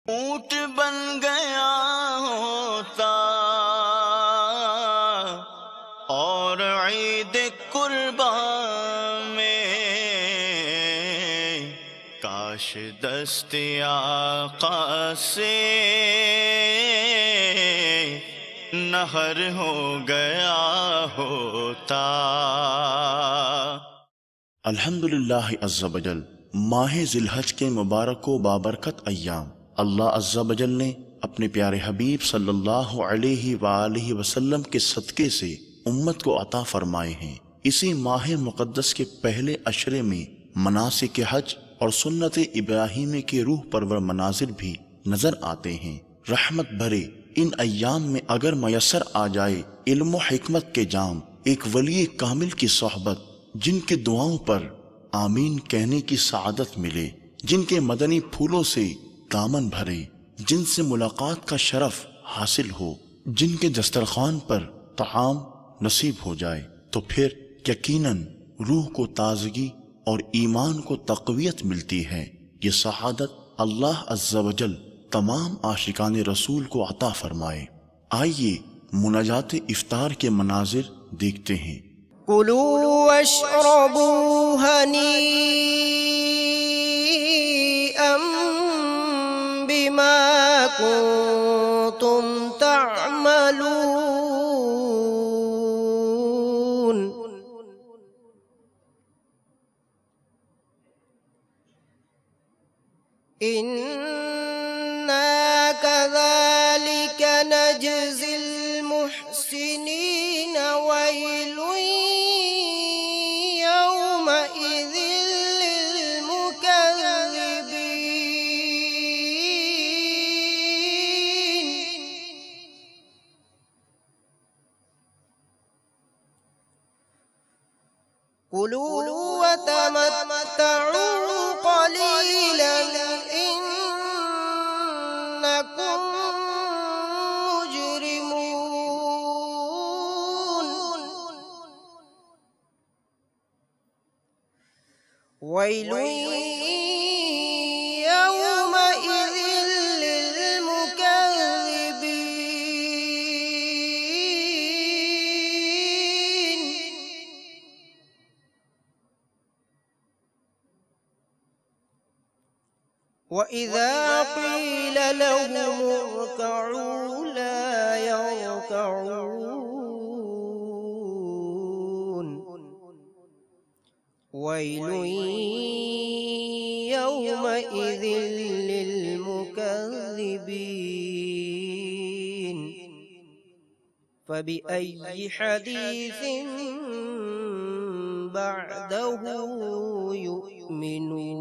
اونٹ بن گیا ہوتا اور عید قربان میں کاش دست آقا سے نہر ہو گیا ہوتا۔ الحمدللہ عز و جل، ماہ ذی الحج کے مبارک و بابرکت ایام اللہ عز و جل نے اپنے پیارے حبیب صلی اللہ علیہ وآلہ وسلم کے صدقے سے امت کو عطا فرمائے ہیں۔ اسی ماہ مقدس کے پہلے عشرے میں مناسک حج اور سنت ابراہیمی کے روح پرور مناظر بھی نظر آتے ہیں۔ رحمت بھرے ان ایام میں اگر میسر آ جائے علم و حکمت کے جام، ایک ولی کامل کی صحبت، جن کے دعاؤں پر آمین کہنے کی سعادت ملے، جن کے مدنی پھولوں سے دامن بھرے، جن سے ملاقات کا شرف حاصل ہو، جن کے دسترخوان پر طعام نصیب ہو جائے، تو پھر یقیناً روح کو تازگی اور ایمان کو تقویت ملتی ہے۔ یہ سعادت اللہ عز و جل تمام عاشقان رسول کو عطا فرمائے۔ آئیے مناجات افطار کے مناظر دیکھتے ہیں۔ کُلُوا واشربوا ہنیئا بما کنتم تعملون۔ إِنَّا كَذَلِكَ نَجْزِي الْمُحْسِنِينَ وَيْلٌ يَوْمَئِذٍ لِّلْمُكَذِّبِينَ۔ كُلُوا وَتَمَتَّعُوا قَلِيلًا إِنَّكُمْ مُجْرِمُونَ۔ وَيْلٌ يَوْمَئِذٍ لِّلْمُكَذِّبِينَ۔ وَإِذَا قِيلَ لَهُمُ ارْكَعُوا لَا يَرْكَعُونَ۔ وَيْلٌ يَوْمَئِذٍ لِّلْمُكَذِّبِينَ۔ فَبِأَيِّ حَدِيثٍ بَعْدَهُ يُؤْمِنُونَ۔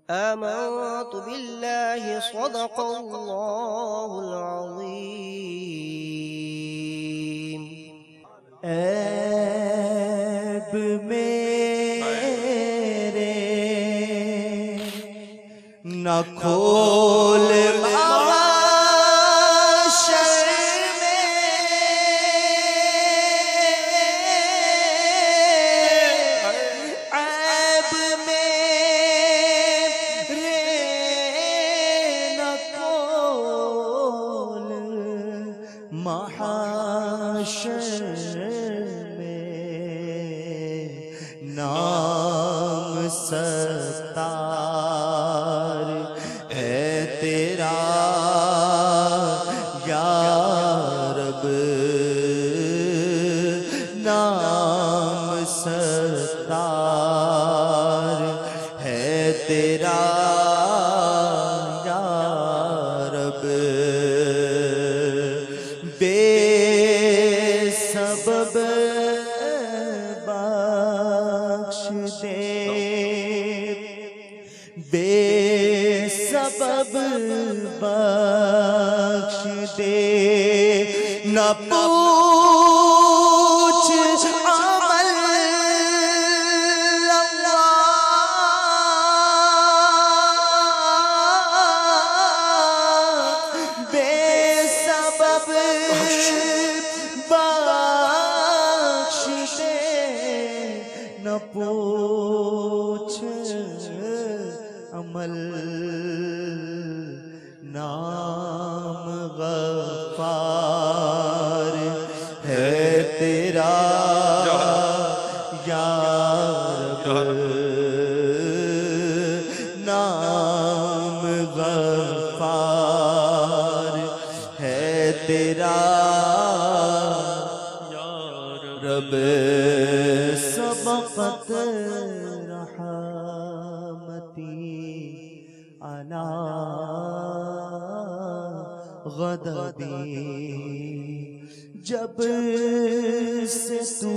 آمنت باللہ، صدق اللہ العظیم۔ عیب میرے نہ کھول نام ستار ہے تیرا یا رب، نام ستار ہے تیرا یا رب۔ بے سبب بے سبب بخش دے، نہ پوچھ عمل اللہ، بے سبب بخش دے، نہ پوچھ عمل نام غفار ہے تیرا یا رب، نام غفار ہے تیرا یا رب، سبقت رحمتی علی غضبی، جب سے تو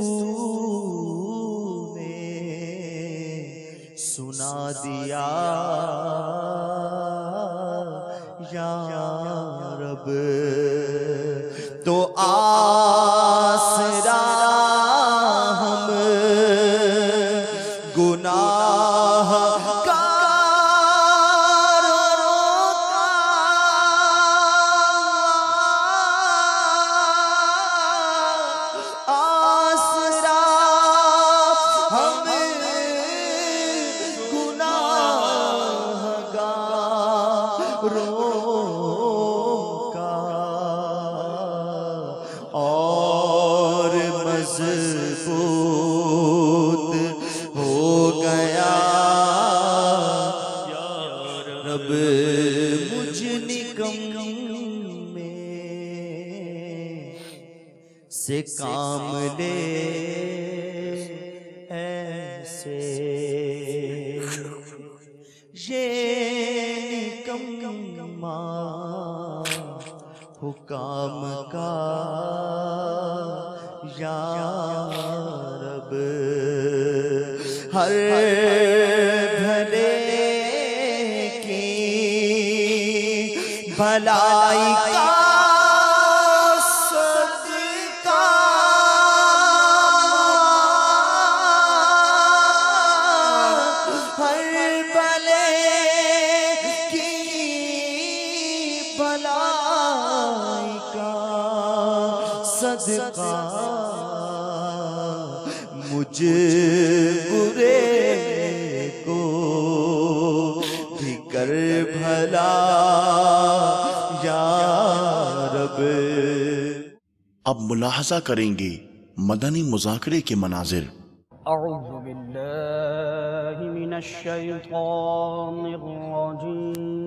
نے سنا دیا یا رب، تو آسرا ہم گناہ اور مضبوط ہو گیا یا رب، مجھ نکم سے کام لے ایسے، یہ نکما حکام کا یا رب، ہر بھلے کی بھلائی کا صدقہ، ہر بھلے کی بھلائی کا صدقہ، مجھ برے کو بھی کر بھلا یا رب۔ اب ملاحظہ کریں گے مدنی مذاکرے کے مناظر۔ اعوذ باللہ من الشیطان الرجیم،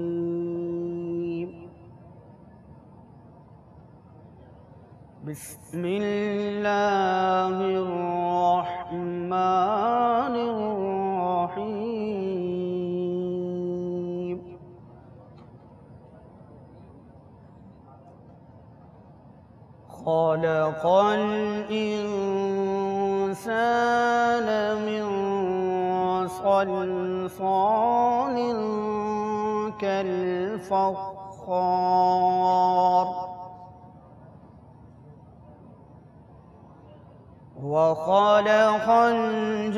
بسم اللہ الرحمن الرحیم، خلق الانسان من صلصال كالفخار، وخلق الجن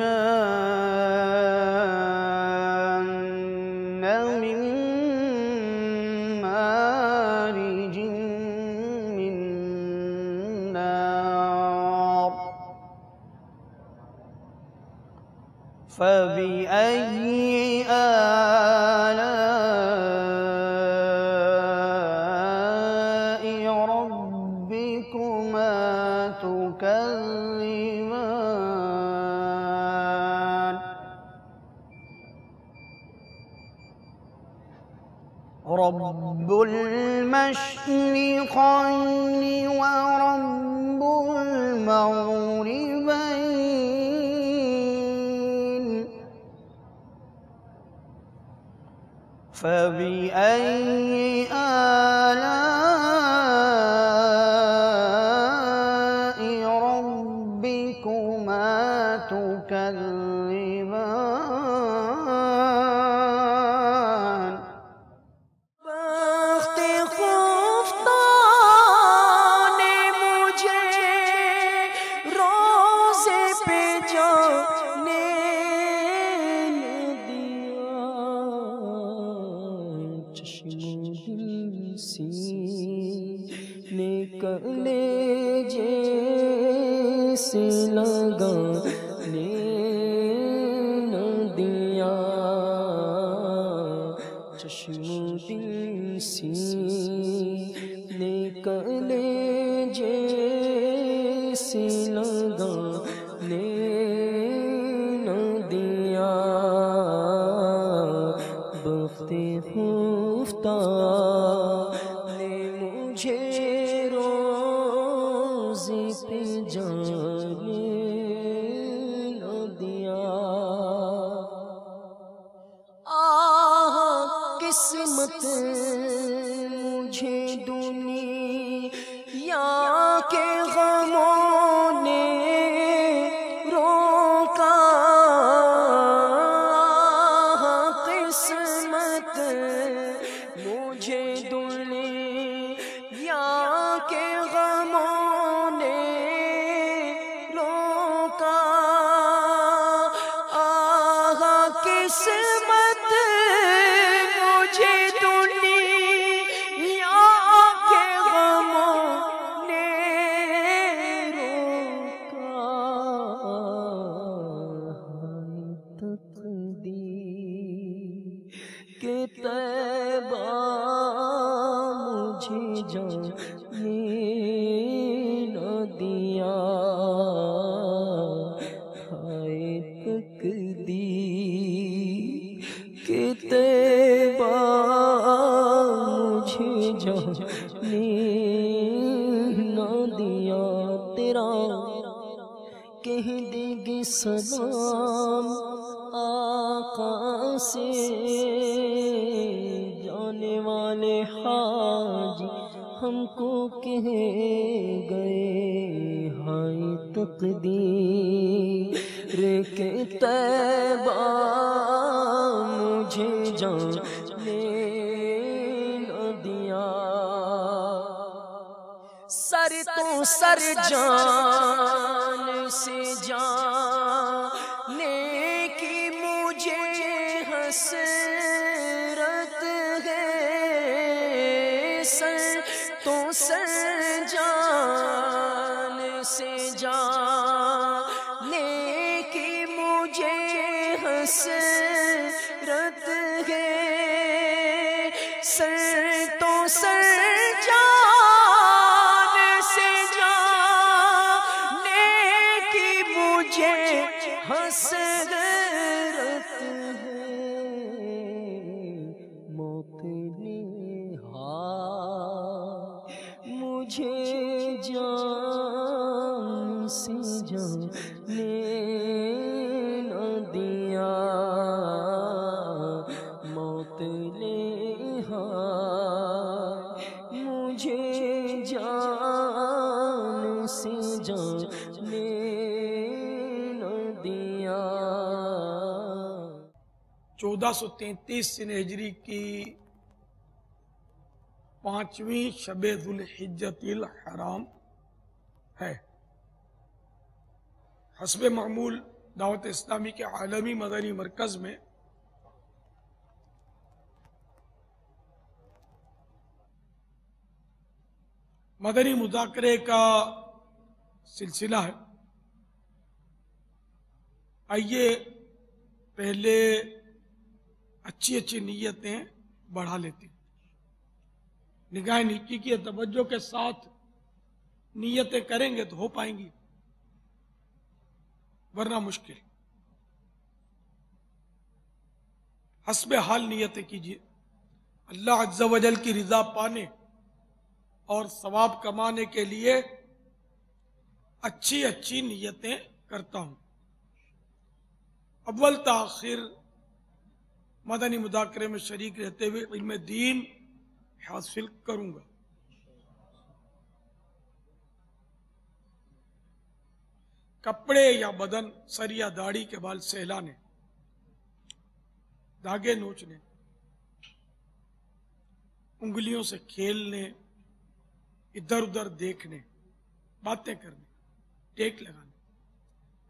من مارج من نار، فبأي آلاء ربكما تكذبان، رب المشرقين ورب المغربين، فبأي آلاء ربكما تكذبان، بخت خفتان مجھے روزے پہ جانے دیا، چشم دل سینے کلیجے سے لگانے نہ دیا، چشم دل سینے کلیجے سے لگانے نہ دیا، بخت خفتہ نے مجھے روزی پہ جانے نہ دیا۔ قسمت مجھے دنیا کے غموں نے روکا، قسمت مجھے دنیا کے غموں نے روکا، قسمت مجھے دنیا کے غموں نے روکا، تقدیر کہ طیبہ مجھے جانے نہ دیا، ہائے تقدیر کہ طیبہ مجھے جانے نہ دیا۔ تیرا کہہ دے گے سلام آقا سے، جانے والے حاجی ہم کو کہہ گئے، ہائے تقدیر کہ طیبہ مجھے جانے نہ دیا۔ سر تو سر جان سے جانے کی مجھے حسرت ہے، سر تو سر جان سے جانے کی مجھے حسرت ہے، سر تو سر جان سے جانے کی مجھے حسرت ہے، موت نے مجھے جان سے جانے نہ دیا، موت نے مجھے جان سے جانے نہ دیا۔ 1433 سن ہجری کی 5ویں شب ذوالحجۃ الحرام ہے۔ حسب معمول دعوت اسلامی کے عالمی مدنی مرکز میں مدنی مذاکرے کا سلسلہ ہے۔ آئیے پہلے اچھی نیتیں بڑھا لیتے ہیں، نگاہ نیکی کی توجہ کے ساتھ نیتیں کریں گے تو ہو پائیں گی، ورنہ مشکل۔ حسب حال نیتیں کیجیے، اللہ عز و جل کی رضا پانے اور ثواب کمانے کے لیے اچھی نیتیں کرتا ہوں۔ اول تاخیر مدنی مذاکرے میں شریک رہتے ہوئے علم دین حاصل کروں گا۔ کپڑے یا بدن، سر یا داڑھی کے بال سہلانے، دھاگے نوچنے، انگلیوں سے کھیلنے، ادھر ادھر دیکھنے، باتیں کرنے، ٹیک لگانے،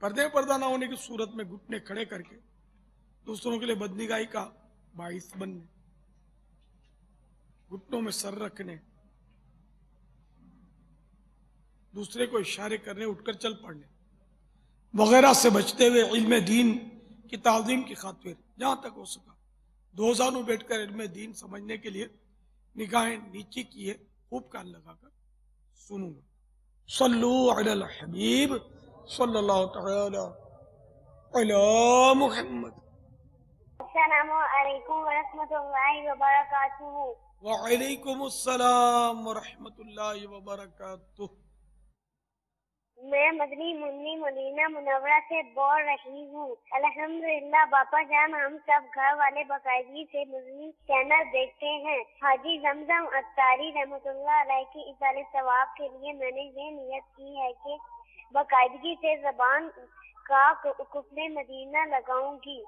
پردے پردہ نہ ہونے کی صورت میں گھٹنے کھڑے کر کے دوسروں کے لیے بدنگاہی کا باعث بننے، گھٹنوں میں سر رکھنے، دوسرے کو اشارے کرنے، اٹھ کر چل پڑنے وغیرہ سے بچتے ہوئے علم دین کی تعظیم کی خاطر جہاں تک ہو سکا دو زانوں بیٹھ کر علم دین سمجھنے کے لیے نگاہیں نیچی کیے، خوب کان لگا کر سنوں گا۔ صلو علی الحبیب صلی اللہ تعالی علی محمد۔ السلام علیکم ورحمۃ اللہ وبرکاتہ۔ وعلیکم السلام ورحمۃ اللہ وبرکاتہ۔ میں مدنی منی مدینہ منورہ سے بول رہی ہوں۔ الحمدللہ باپا جان، ہم سب گھر والے باقاعدگی سے مدنی چینل دیکھتے ہیں۔ حاجی زمزم اتاری رحمۃ اللہ علیہ کی ایصال ثواب کے لیے میں نے یہ نیت کی ہے کہ باقاعدگی سے زبان کا کفر مدینہ لگاؤں گی،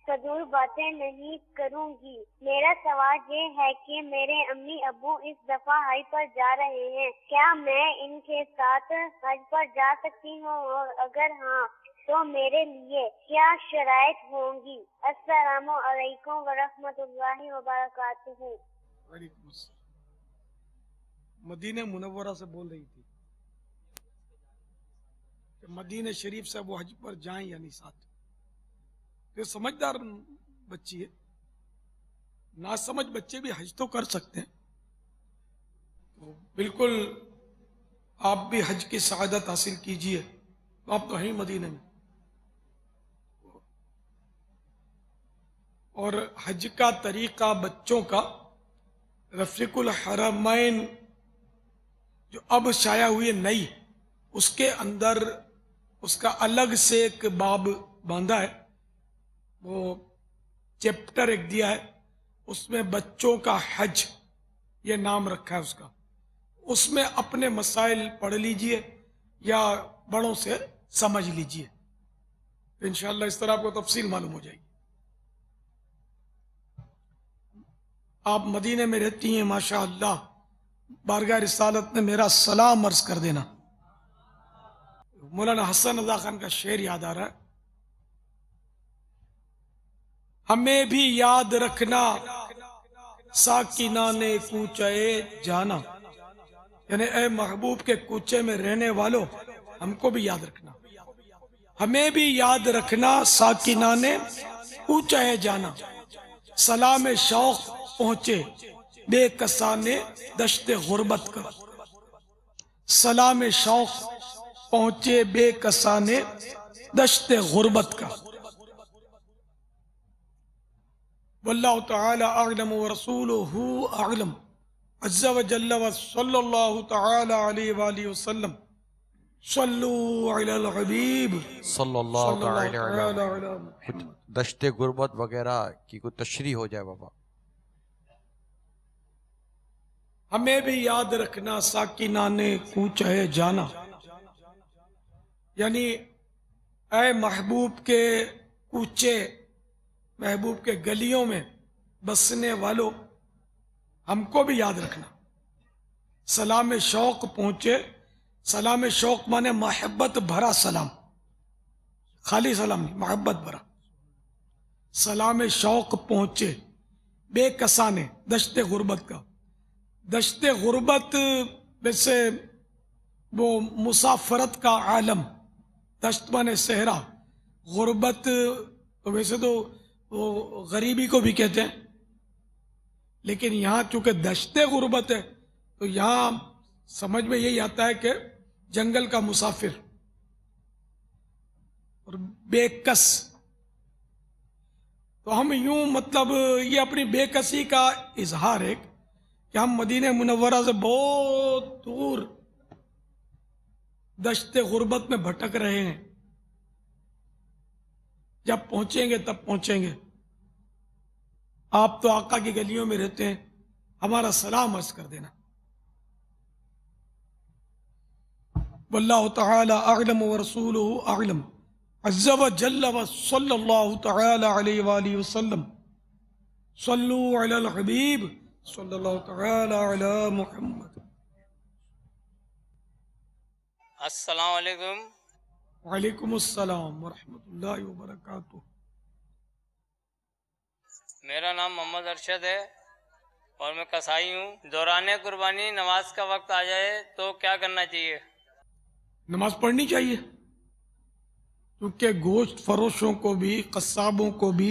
فضول باتیں نہیں کروں گی۔ میرا سوال یہ ہے کہ میرے امی ابو اس دفعہ حج پر جا رہے ہیں، کیا میں ان کے ساتھ حج پر جا سکتی ہوں، اور اگر ہاں تو میرے لیے کیا شرائط ہوں گی؟ السلام علیکم ورحمۃ اللہ وبرکاتہ۔ وعلیکم السلام۔ مدینہ منورہ سے بول رہی تھی کہ مدینہ شریف سے وہ حج پر جائیں یا نہیں ساتھ۔ یہ سمجھدار بچی ہے، نہ سمجھ بچے بھی حج تو کر سکتے ہیں، تو بالکل آپ بھی حج کی سعادت حاصل کیجئے۔ آپ تو ہیں مدینہ میں، اور حج کا طریقہ بچوں کا رفیق الحرمین جو اب شائع ہوئی ہے نئی، اس کے اندر اس کا الگ سے ایک باب باندھا ہے، وہ چیپٹر ایک دیا ہے، اس میں بچوں کا حج یہ نام رکھا ہے اس کا۔ اس میں اپنے مسائل پڑھ لیجئے یا بڑوں سے سمجھ لیجئے، انشاءاللہ اس طرح آپ کو تفصیل معلوم ہو جائے گی۔ آپ مدینے میں رہتی ہیں ماشاءاللہ، بارگاہ رسالت میں میرا سلام عرض کر دینا۔ مولانا حسن رضا خان کا شعر یاد آ رہا ہے، ہمیں بھی یاد رکھنا ساکنان کوچے جانا، یعنی اے محبوب کے کوچے میں رہنے والوں ہم کو بھی یاد رکھنا، ہمیں بھی یاد رکھنا ساکنان کوچے جانا، سلام شوق پہنچے بے کسانے دشت غربت کا، سلام شوق پہنچے بے کسانے دشت غربت کا۔ واللہ تعالی اعلم ورسولہ اعلم، عز وجل وصلی اللہ تعالی علیہ وآلہ وسلم۔ صلو علی الحبیب صلی اللہ تعالی تعالی علیہ علی کچھ محمد۔ دشت غربت وغیرہ کی کوئی تشریح ہو جائے بابا۔ ہمیں بھی یاد رکھنا ساکنان کوچے جانا، یعنی اے محبوب کے کوچے، محبوب کے گلیوں میں بسنے والوں ہم کو بھی یاد رکھنا۔ سلام شوق پہنچے، سلام شوق مانے محبت بھرا سلام، خالی سلام نہیں، محبت بھرا سلام شوق پہنچے بے کسانے دشت غربت کا۔ دشت غربت ویسے وہ مسافرت کا عالم، دشت مانے صحرا، غربت تو ویسے تو وہ غریبی کو بھی کہتے ہیں، لیکن یہاں چونکہ دشت غربت ہے تو یہاں سمجھ میں یہی آتا ہے کہ جنگل کا مسافر اور بے کس۔ تو ہم یوں مطلب یہ اپنی بے کسی کا اظہار ہے کہ ہم مدینہ منورہ سے بہت دور دشت غربت میں بھٹک رہے ہیں، جب پہنچیں گے تب پہنچیں گے۔ آپ تو آقا کی گلیوں میں رہتے ہیں، ہمارا سلام عرض کر دینا۔ واللہ تعالی اعلم ورسولہ اعلم، عز وجل وصلی اللہ تعالی علیہ وآلہ وسلم۔ صلو علی الحبیب صلی اللہ تعالی علی محمد۔ السلام علیکم۔ وعلیکم السلام ورحمۃ اللہ وبرکاتہ۔ میرا نام محمد ارشد ہے اور میں کسائی ہوں۔ دوران قربانی نماز کا وقت آ جائے تو کیا کرنا چاہیے؟ نماز پڑھنی چاہیے، کیونکہ گوشت فروشوں کو بھی، قصابوں کو بھی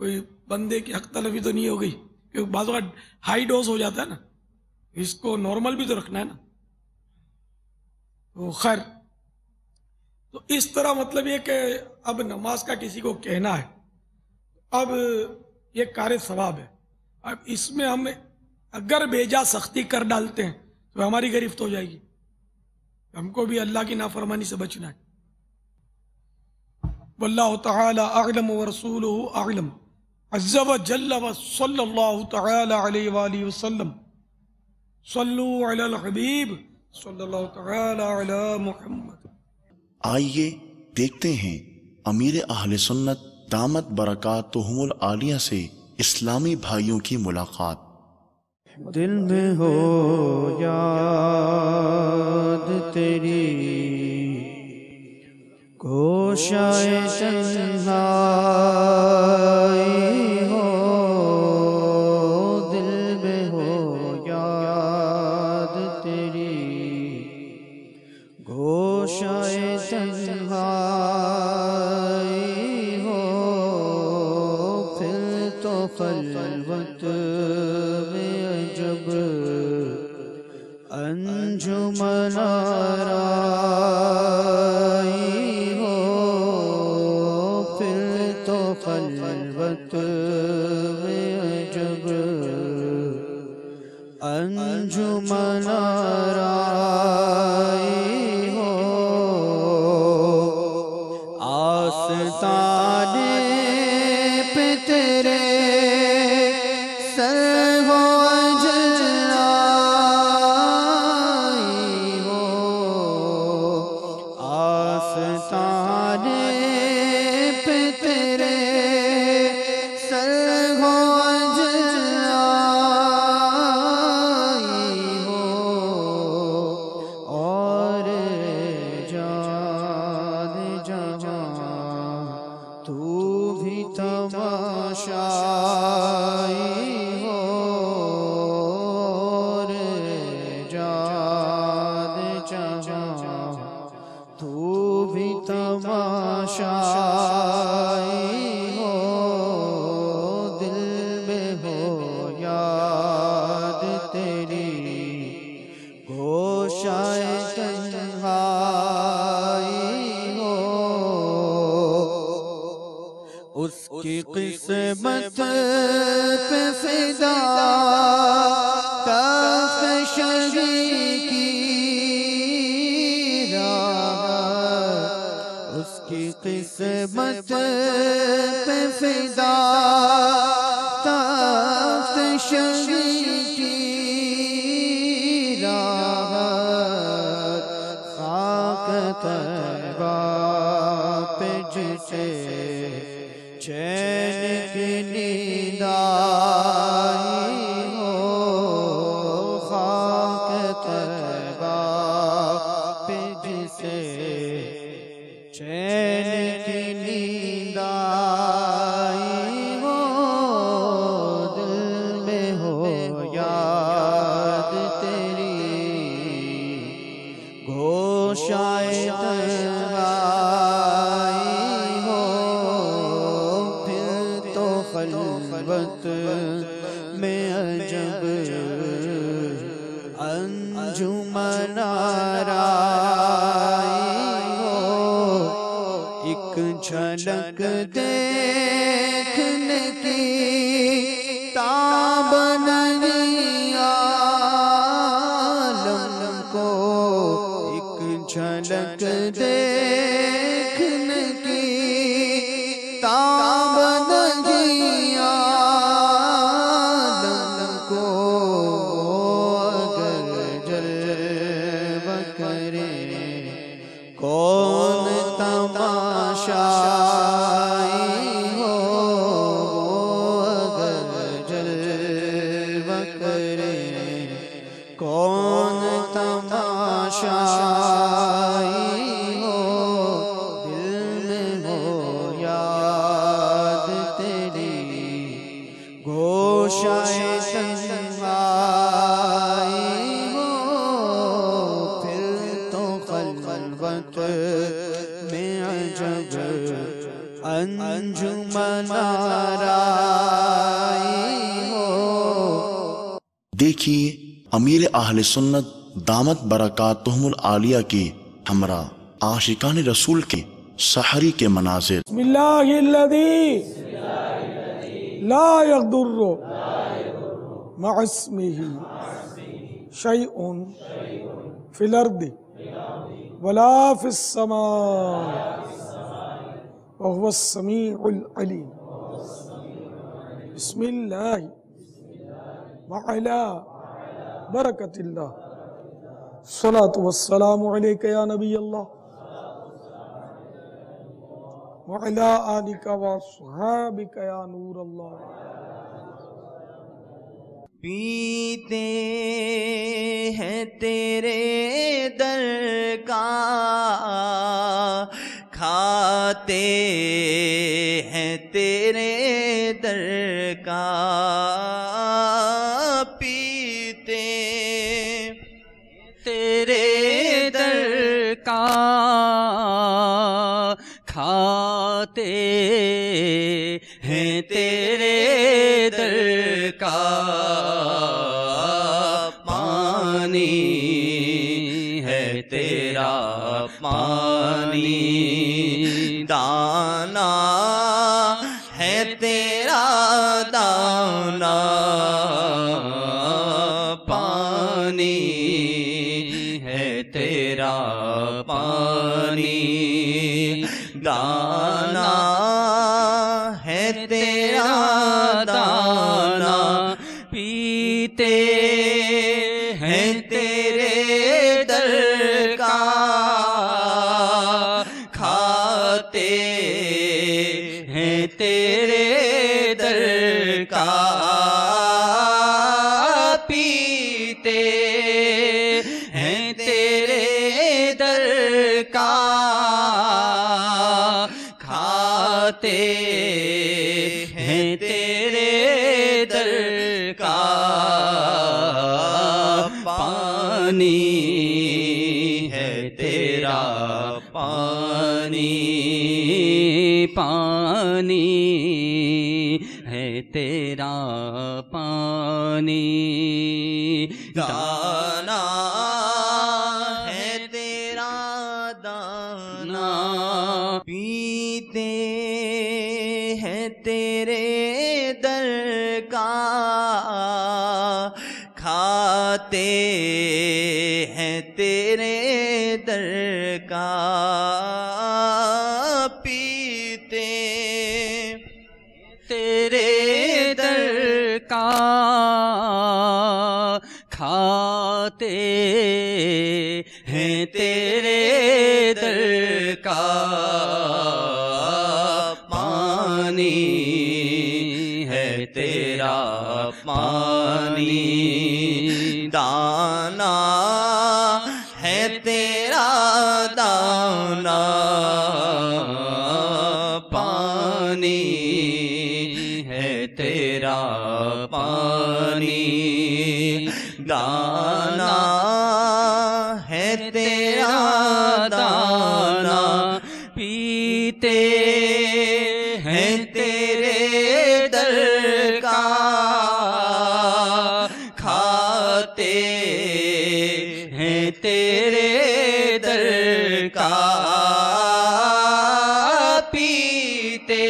کوئی بندے کی حق تلفی تو نہیں ہو گئی، کیونکہ بعض اوقات ہائی ڈوز ہو جاتا ہے نا، اس کو نارمل بھی تو رکھنا ہے نا. تو خیر، تو اس طرح مطلب یہ کہ اب نماز کا کسی کو کہنا ہے، اب یہ کار ثواب ہے. اب اس میں ہم اگر بیجا سختی کر ڈالتے ہیں تو ہماری گرفت ہو جائے گی. ہم کو بھی اللہ کی نافرمانی سے بچنا ہے. واللہ تعالی اعلم ورسولہ اعلم عز وجل وصلی اللہ تعالی علیہ وآلہ وسلم. صلو علی الحبیب صلی اللہ تعالی علی محمد. آئیے دیکھتے ہیں امیر اہل سنت دامت برکاتہم العالیہ سے اسلامی بھائیوں کی ملاقات. دل میں ہو یاد تیری گوشائے تنہائی ہو، دل میں ہو یاد تیری گوشائے تنہائی ہو، پھر تو خلوت میں جب انجمن آرائی ہو، پھر تو خلوت میں جب انجمن آرائی ہو، آستانے پہ تیرے سر ہو اجلائی ہو، آستانے پہ تیرے سر ہو اجلائی ہو، اور جان جہاں تو بھی تماشائی ہو، اور جان جہاں تو بھی تماشائی ہو، دل میں ہو یاد تیری گوشائے تنہائی ہو، اس کی قسمت پہ فدا تخت شہی کی راہ، اس کی قسمت پہ فدا تخت شہی کی راہ، خاک طیبہ پہ جسے چین کی نیند آئی ہو، خاک طیبہ پہ جسے چین کی نیند آئی ہو، دل میں ہو یاد تیری گوشائے تنہائی ہو، پھر تو خلوت میں عجب انجمن آرائی ہو، ایک جھلک دیکھنے کی تاب نہیں عالم کو، ایک جھلک دیکھنے کی تاب نہیں عالم کو، اگر جلوہ کرے کون تماشائی ہو، اگر جلوہ کرے کون تماشائی ہو، دل میں ہو یاد تیری گوشائے تنہائی ہو، پھر تو خلوت میں عجب انجمن آرائی دیکھیے امیر اہل سنت دامت برکاتہم العالیہ کے ہمراہ عاشقان رسول کے سحری کے مناظر۔ بسم اللہ الذی لا یضر مع اسمہ شیء فی الارض ولا فی السماء وهو السمیع العلیم۔ بسم اللہ وعلا برکت اللہ، الصلاة والسلام علیک یا نبی اللہ وعلا آلک واصحابک یا نور اللہ۔ پیتے ہیں تیرے در کا، کھاتے ہیں تیرے در کا، پیتے تیرے در کا، کھاتے ہیں تیرے در کا، پانی ہے تیرا پانی، دانا ہے تیرا دانا، پانی ہے تیرا پانی، دانا ہے تیرا دانا، پیتے ہیں تیرے در کا، کھاتے ہیں تیرے در کا، پیتے ہیں تیرے در کا، کھاتے ہیں تیرے در کا، پانی ہے تیرا پانی، پانی ہے تیرا پانی، دانا ہے تیرا دانا، پیتے ہیں تیرے در کا، کھاتے ہیں تیرے در کا، پیتے تیرے در کا، کھاتے ہیں تیرے در کا، پانی ہے تیرا پانی، دانا ہے تیرا دانا، پانی ہے تیرا پانی، دانا ہے تیرا دانا، پیتے ہیں تیرے در کا، کھاتے ہیں تیرے در کا، پیتے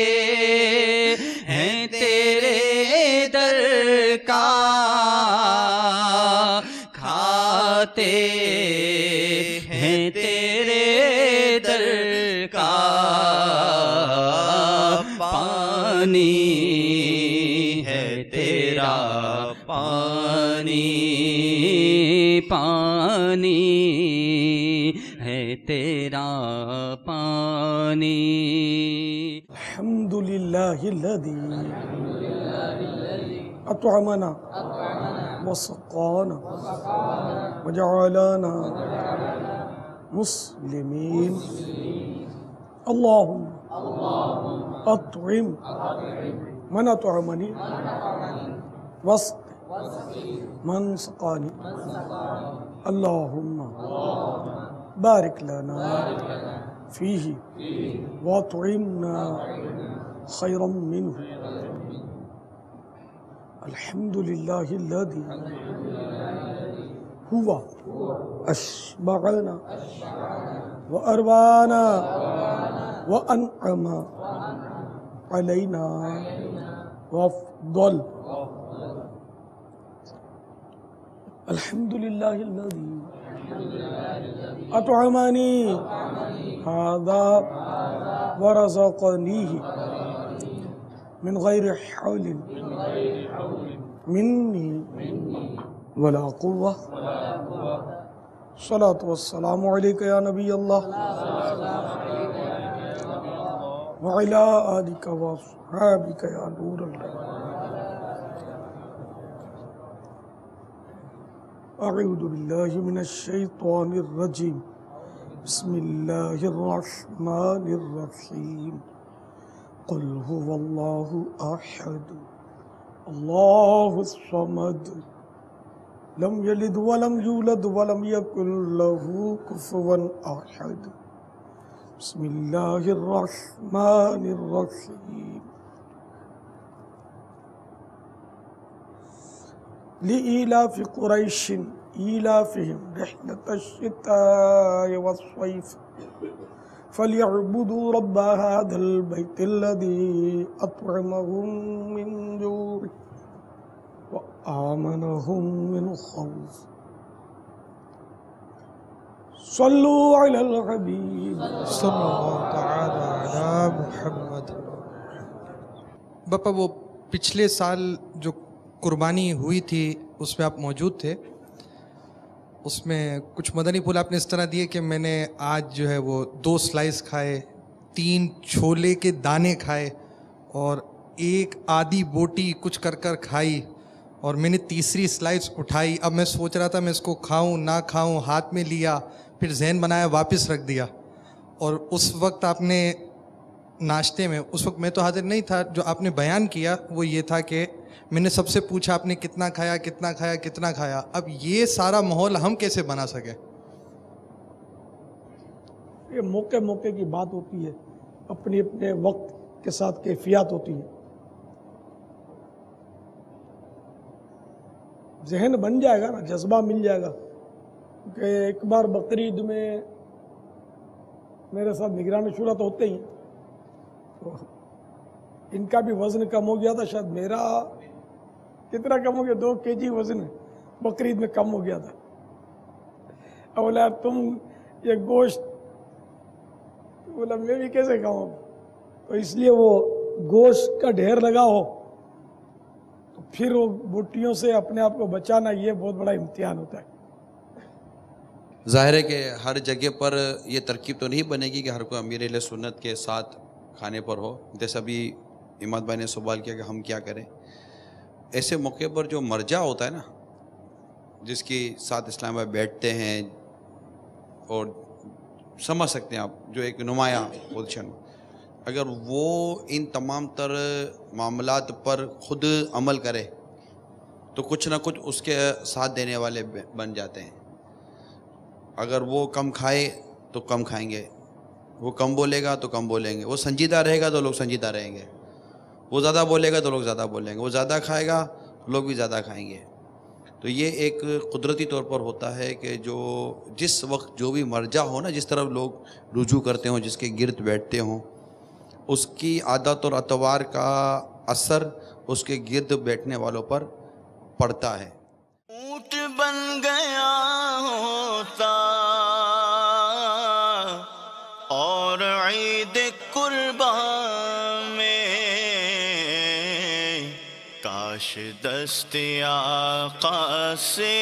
ہیں تیرے در کا، کھاتے ہیں تیرے در کا، پانی ہے تیرا پانی، پانی ہے تیرا پانی۔ الحمدللہ الذی اطعمنا وسقانا وجعلنا مسلمین، اللہم اطعم من اطعمنی وسق من سقانی، اللہم بارک لنا فیہ واطعمنا خیرا منہ۔ الحمدللہ الذی ہوا اشبعنا واروانا وانعم علینا وافضل الحمدللہ الذی اطعمنی ھذا ورزقنیہ من غیر حول منی ولا قوة. صلاة والسلام علیکہ یا نبی اللہ وعلا آلک واصحابک یا نور اللہ. اعوذ باللہ من الشیطان الرجیم. بسم اللہ الرحمن الرحیم. قل هو اللہ احد اللہ الصمد لم یلد ولم یولد ولم یکن له کفوا احد. بسم اللہ الرحمن الرحیم. لإيلاف قريش إيلافهم رحلة الشتاء والصيف فليعبدوا رب هذا البيت الذي أطعمهم من جوع وآمنهم من خوف. صلوا على الحبيب صلى الله تعالى على محمد. باپا وہ پچھلے سال جو قربانی ہوئی تھی اس میں آپ موجود تھے. اس میں کچھ مدنی پھول آپ نے اس طرح دیے کہ میں نے آج جو ہے وہ 2 سلائس کھائے, 3 چھولے کے دانے کھائے اور 1 آدھی بوٹی کچھ کر کھائی اور میں نے تیسری سلائس اٹھائی. اب میں سوچ رہا تھا میں اس کو کھاؤں نہ کھاؤں, ہاتھ میں لیا پھر ذہن بنایا واپس رکھ دیا. اور اس وقت آپ نے ناشتے میں, اس وقت میں تو حاضر نہیں تھا, جو آپ نے بیان کیا وہ یہ تھا کہ میں نے سب سے پوچھا آپ نے کتنا کھایا کتنا کھایا کتنا کھایا. اب یہ سارا ماحول ہم کیسے بنا سکے؟ یہ موقع موقع کی بات ہوتی ہے, اپنے اپنے وقت کے ساتھ کیفیات ہوتی ہیں. ذہن بن جائے گا نا, جذبہ مل جائے گا. کہ ایک بار بقرعید میں میرے ساتھ نگران شورا تو ہوتے ہی, تو ان کا بھی وزن کم ہو گیا تھا. شاید میرا کتنا کم ہو گیا, 2 kg وزن بقرعید میں کم ہو گیا تھا. بولا تم یہ گوشت, بولا میں بھی کیسے کھاؤں. تو اس لیے وہ گوشت کا ڈھیر لگا ہو تو پھر وہ بوٹیوں سے اپنے آپ کو بچانا, یہ بہت بڑا امتحان ہوتا ہے. ظاہر ہے کہ ہر جگہ پر یہ ترکیب تو نہیں بنے گی کہ ہر کوئی امیر اہل سنت کے ساتھ کھانے پر ہو. جیسے ابھی اماد بھائی نے سوال کیا کہ ہم کیا کریں. ایسے موقع پر جو مرجع ہوتا ہے نا, جس کے ساتھ اسلام بھائی بیٹھتے ہیں اور سمجھ سکتے ہیں آپ, جو ایک نمایاں پوزیشن, اگر وہ ان تمام تر معاملات پر خود عمل کرے تو کچھ نہ کچھ اس کے ساتھ دینے والے بن جاتے ہیں. اگر وہ کم کھائے تو کم کھائیں گے, وہ کم بولے گا تو کم بولیں گے, وہ سنجیدہ رہے گا تو لوگ سنجیدہ رہیں گے, وہ زیادہ بولے گا تو لوگ زیادہ بولیں گے, وہ زیادہ کھائے گا تو لوگ بھی زیادہ کھائیں گے. تو یہ ایک قدرتی طور پر ہوتا ہے کہ جو جس وقت جو بھی مرجع ہو نا, جس طرف لوگ رجوع کرتے ہوں, جس کے گرد بیٹھتے ہوں, اس کی عادت اور اطوار کا اثر اس کے گرد بیٹھنے والوں پر پڑتا ہے. اونٹ بن گیا ہوتا اور عید قربان میں کاش دست آقا سے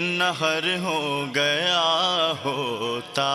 نہر ہو گیا ہوتا.